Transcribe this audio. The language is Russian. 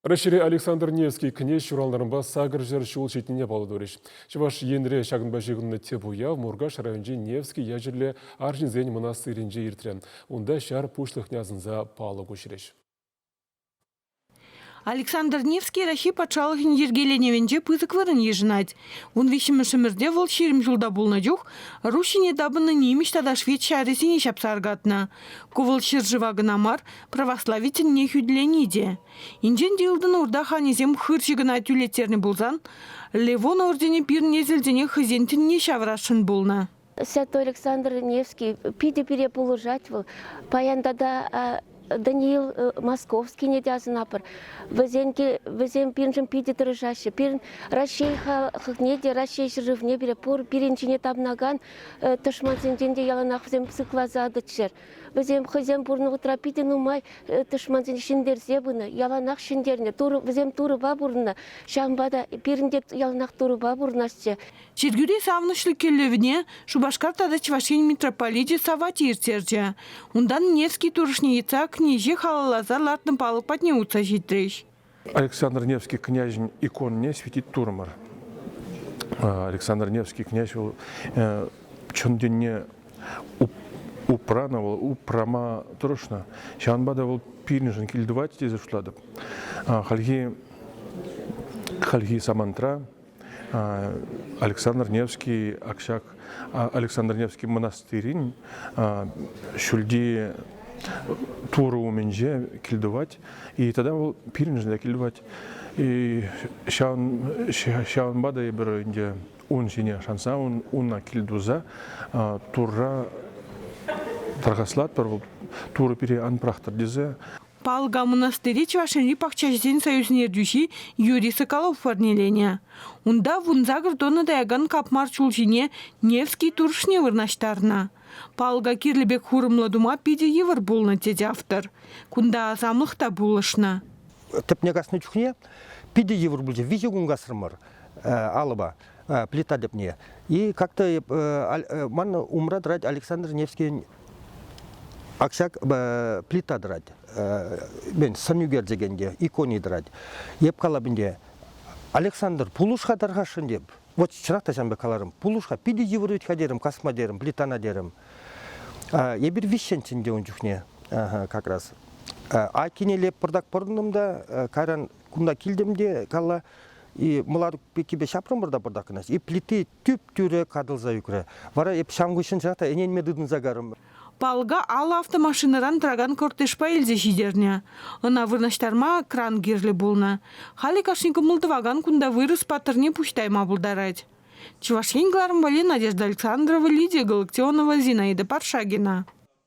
Рашире Александр Невский князь шуралдарынба сагыр жер шул шетіне балы дөреш. Чываш енре шагынба жегінні тебуя Мургаш районжи Невский яжірле аржинзен монастыринже иртрен. Онда шар пушлых нязынза палы көшіреш. Александр Невский рахи патшалығын ергеленевенже пызык вырын ежінать. Он вишімішімірде вол шерім жылда болна жух, рушине дабыны немеш тада швед шаресіне шапсаргатна. Ковыл шыржывагын амар православитін не хүдленеде. Инжен дилдын урда ханезем хырчыгына тюлеттерні болзан, Левон ордене пир незілдене хызентін не шаврашын болна. Святой Александр Невский пиде переположать, паяндада Даниил Московский не дязын апыр. Везем пирнжым пиде дырыжашы. Пирн Рашей хыгнеде, Рашей жырывне бере пор, пиринчине табнаган, тышманзенде яланақ везем сыклазады чер. Везем хызем бурны утра пиде нумай, тышманзен шиндерзе бұны, яланақ шиндерне, везем турыба бурны, шамбада пирінде яланақ турыба бурнашчы. Чергюре савнышлы келлевіне Шубашкартада Чувашень митрополите Савати иртерже. Ундан Невский турышне яца княже халалаза лартын палық патне утса житреш. Александр Невский князь иконне светит турмар. Александр Невский князь чонденне упрановал, упрама турышна. Шанбада был пирнижен кильдувать те зашлады. Хальги самантра. Александр Невский акшак, Александр Невский монастырин, шульди туру уменже кильдувать, и тогда был пирнижен кильдувать. И шаун бада и бер инде ун сине шанса унна кильдуза тура таргаслат пер туру пире анпрахтар дизе. Палга монастыре Чувашенри пахчажден союзнер дюши Юрий Соколов фарнелене. Унда вунзагыр дона даяган капмар чулжине Невский туршне вырнаштарна. Палга кирлебек хурымлы дума пиде евр болна теде автор. Кунда азамлықта булышна. Тепнегасны чухне пиде евр булже визигун гасрмар алыба плита депне. И как-то ман умра драть Александр Невский акшак плита драть. Мен санюгер дегенде икони драть. Еп калабинде Александр пулушха даргашын деп. Вот чыракта жамбе каларым. Пулушха пиде евр ütkä дерим, касма дерим, плитана дерим. Ебір вишенчинде он чухне как раз. Акинелеп пырдак пырдымда каран кунда килдемде калла и младук пекибе шапрым бырда пырдакынас. И плиты түп түрі кадылза юкре. Вара еп шамгышын чыракта энен медыдын загарым. Палга ала автомашинаран траган кортеж паэльзе шидерне. Она вырнаштарма кран герле болна. Хали кашника мылтываган кунда вырыс патырне пуштайма булдарать. Чувашень Глармбали, Надежда Александрова, Лидия Галактионова, Зинаида Паршагина.